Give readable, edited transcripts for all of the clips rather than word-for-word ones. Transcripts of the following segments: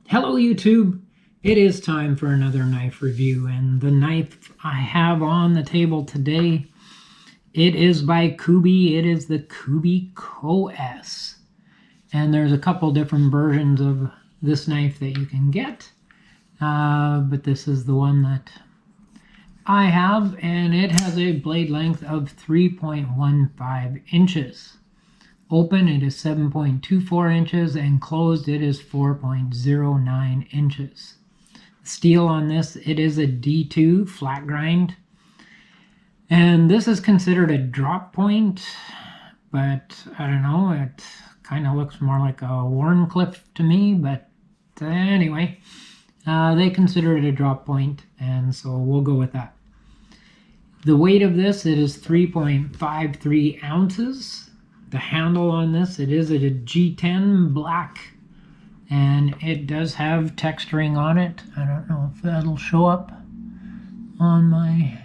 Hello YouTube! It is time for another knife review, and the knife I have on the table today, it is by Kubey. It is the Kubey Coeus. And there's a couple different versions of this knife that you can get, but this is the one that I have, and it has a blade length of 3.15 inches. Open, it is 7.24 inches, and closed, it is 4.09 inches. Steel on this, it is a D2 flat grind. And this is considered a drop point, but I don't know, it kind of looks more like a Warncliffe to me, but anyway, they consider it a drop point, and so we'll go with that. The weight of this, it is 3.53 ounces. The handle on this, it is a G10 black, and it does have texturing on it. I don't know if that'll show up on my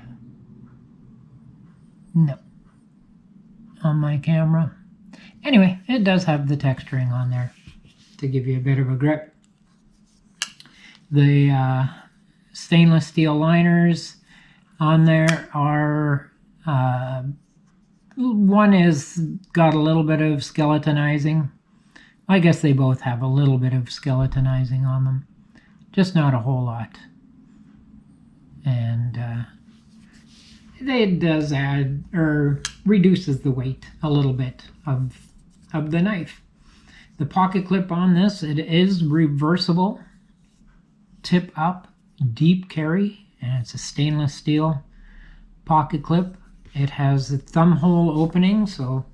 camera. Anyway, it does have the texturing on there to give you a bit of a grip. The stainless steel liners on there are one is got a little bit of skeletonizing. I guess they both have a little bit of skeletonizing on them, just not a whole lot. And it does add or reduces the weight a little bit of the knife. The pocket clip on this, it is reversible, tip up, deep carry, and it's a stainless steel pocket clip. It has a thumb hole opening, so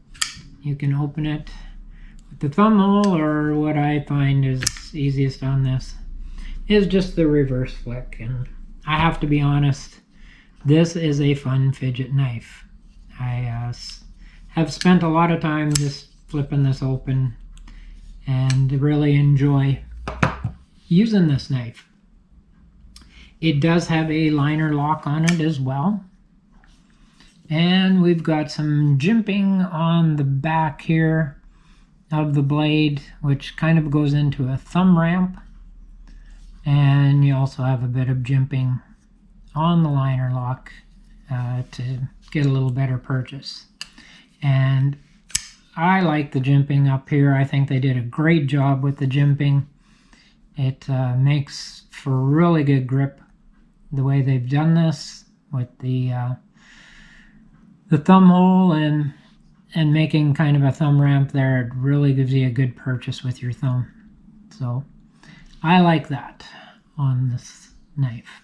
you can open it with the thumb hole, or what I find is easiest on this is just the reverse flick. And I have to be honest, this is a fun fidget knife. I have spent a lot of time just flipping this open and really enjoy using this knife. It does have a liner lock on it as well. And we've got some jimping on the back here of the blade, which kind of goes into a thumb ramp. And you also have a bit of jimping on the liner lock to get a little better purchase. And I like the jimping up here. I think they did a great job with the jimping. It makes for really good grip the way they've done this with the thumb hole and making kind of a thumb ramp there. It really gives you a good purchase with your thumb. So I like that on this knife.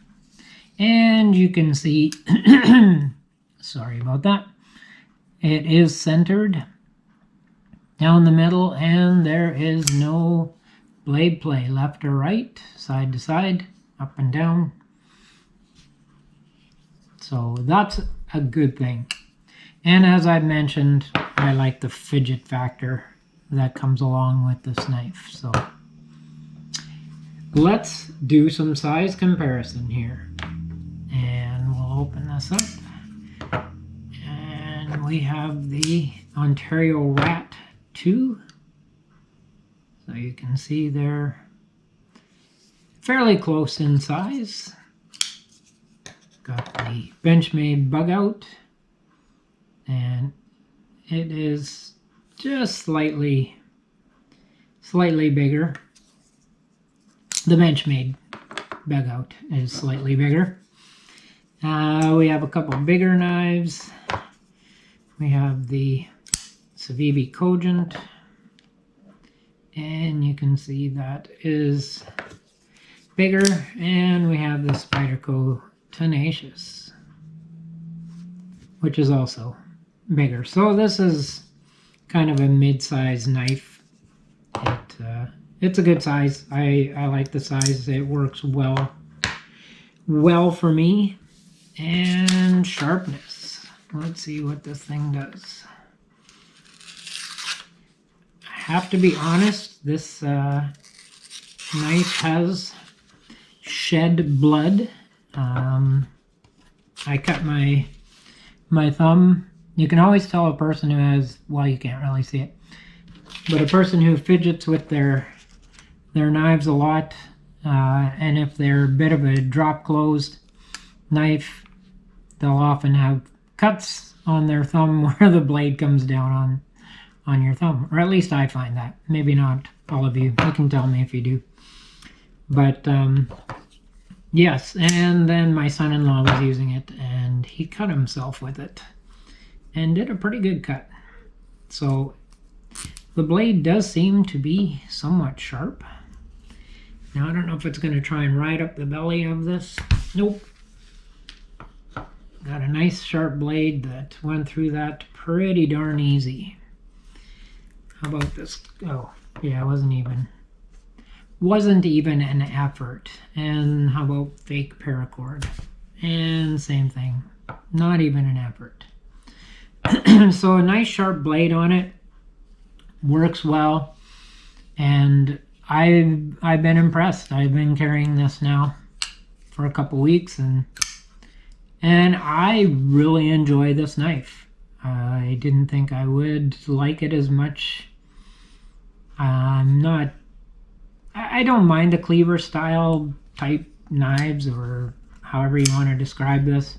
And you can see, sorry about that, it is centered down the middle, and there is no blade play left or right, side to side, up and down. So that's a good thing. And as I mentioned, I like the fidget factor that comes along with this knife. So let's do some size comparison here. And we'll open this up. And we have the Ontario Rat 2. So you can see they're fairly close in size. Got the Benchmade bug out. And it is just slightly bigger. The Benchmade bug out is slightly bigger. We have a couple bigger knives. We have the Kubey Coeus, and you can see that is bigger. And we have the Spyderco Tenacious, which is also bigger. So this is kind of a mid-size knife. It's a good size. I like the size. It works well for me. And sharpness. Let's see what this thing does. I have to be honest, this knife has shed blood. I cut my thumb. You can always tell a person who has, well, you can't really see it, but a person who fidgets with their knives a lot, and if they're a bit of a drop closed knife, they'll often have cuts on their thumb where the blade comes down on your thumb, or at least I find that. Maybe not all of you. You can tell me if you do. But yes, and then my son-in-law was using it, and he cut himself with it and did a pretty good cut. So the blade does seem to be somewhat sharp. Now I don't know if it's going to try and ride up the belly of this. Nope. Got a nice sharp blade that went through that pretty darn easy. How about this? Oh, yeah, it wasn't even an effort. And how about fake paracord? And same thing, not even an effort. So a nice sharp blade on it, works well, and I've been impressed. I've been carrying this now for a couple weeks, and I really enjoy this knife. I didn't think I would like it as much. I don't mind the cleaver style type knives, or however you want to describe this.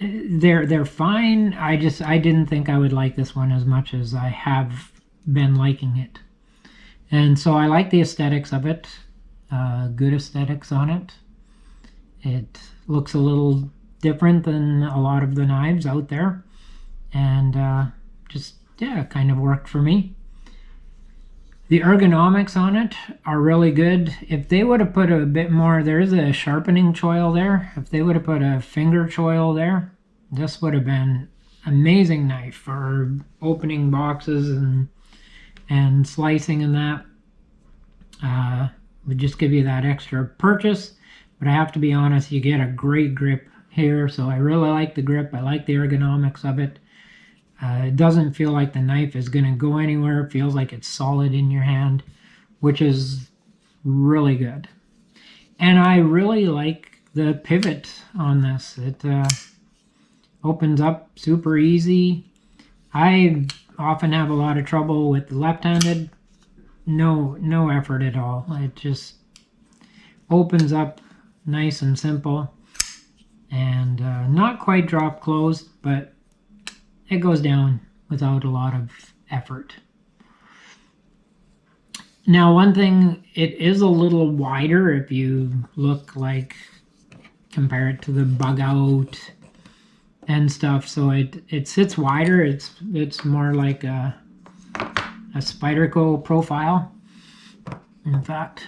They're fine. I didn't think I would like this one as much as I have been liking it. And so I like the aesthetics of it. Good aesthetics on it. It looks a little different than a lot of the knives out there, and just, yeah, kind of worked for me. The ergonomics on it are really good. If they would have put a bit more, there is a sharpening choil there. If they would have put a finger choil there, this would have been an amazing knife for opening boxes and slicing and that. Would just give you that extra purchase. But I have to be honest, you get a great grip here, so I really like the grip. I like the ergonomics of it. It doesn't feel like the knife is going to go anywhere. It feels like it's solid in your hand, which is really good. And I really like the pivot on this. It opens up super easy. I often have a lot of trouble with the left-handed. No effort at all. It just opens up nice and simple, and not quite drop closed, but it goes down without a lot of effort. Now, one thing, it is a little wider if you look, like, compare it to the bug out and stuff. So it sits wider. It's more like a Spyderco profile. In fact,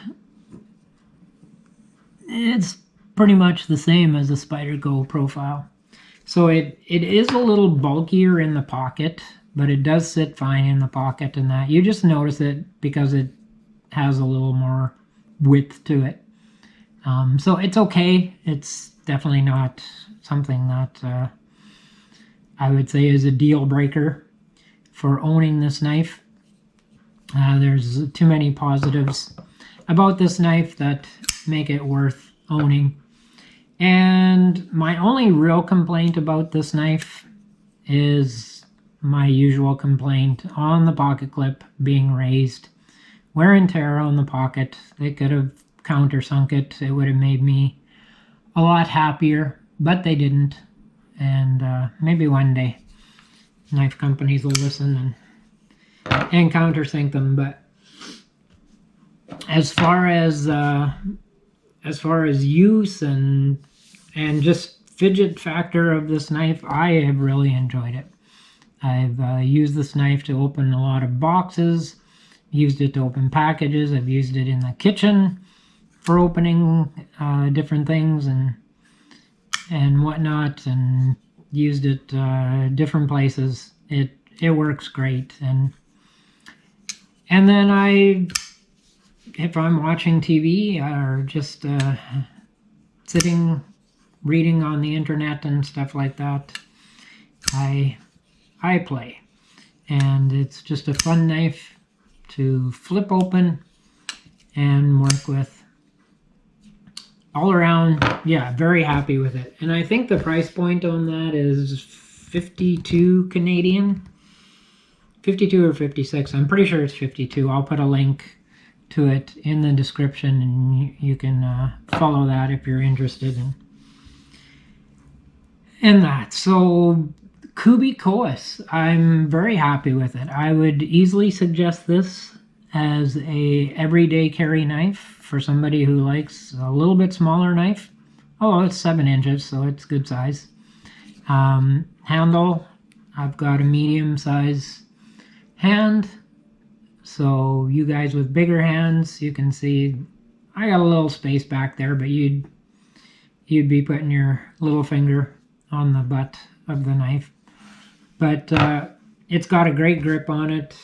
it's pretty much the same as a Spyderco profile. So it is a little bulkier in the pocket, but it does sit fine in the pocket, and that you just notice it because it has a little more width to it. So it's okay. It's definitely not something that I would say is a deal breaker for owning this knife. There's too many positives about this knife that make it worth owning. And my only real complaint about this knife is my usual complaint on the pocket clip being raised. Wear and tear on the pocket. They could have countersunk it. It would have made me a lot happier, but they didn't. And maybe one day knife companies will listen and countersink them. But as far as use and just fidget factor of this knife, I have really enjoyed it. I've used this knife to open a lot of boxes, used it to open packages. I've used it in the kitchen for opening different things and whatnot, and used it different places. It works great. And then if I'm watching TV or just sitting reading on the internet and stuff like that, I play. And it's just a fun knife to flip open and work with. All around, yeah, very happy with it. And I think the price point on that is 52 Canadian. 52 or 56. I'm pretty sure it's 52. I'll put a link to it in the description, and you can follow that if you're interested in that. So Kubey Coeus, I'm very happy with it. I would easily suggest this as a everyday carry knife for somebody who likes a little bit smaller knife. Oh, it's 7 inches, so it's good size. Handle, I've got a medium size hand, so you guys with bigger hands, you can see I got a little space back there, but you'd be putting your little finger on the butt of the knife. But it's got a great grip on it.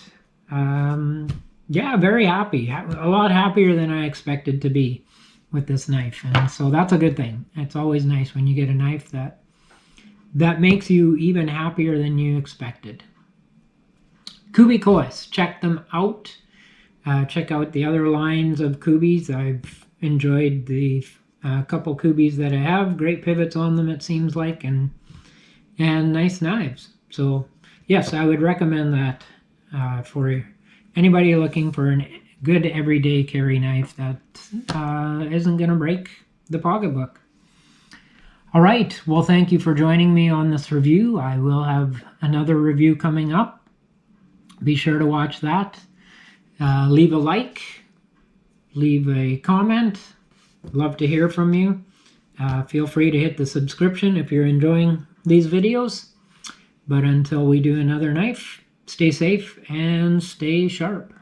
Yeah, very happy. A lot happier than I expected to be with this knife, and so that's a good thing. It's always nice when you get a knife that makes you even happier than you expected. Kubey Coeus, check them out. Check out the other lines of Kubeys. I've enjoyed the couple Kubeys that I have. Great pivots on them, it seems like, and nice knives. So yes, I would recommend that for anybody looking for a good everyday carry knife that isn't going to break the pocketbook. All right, well, thank you for joining me on this review. I will have another review coming up. Be sure to watch that. Leave a like, leave a comment. Love to hear from you. Feel free to hit the subscription if you're enjoying these videos. But until we do another knife, stay safe and stay sharp.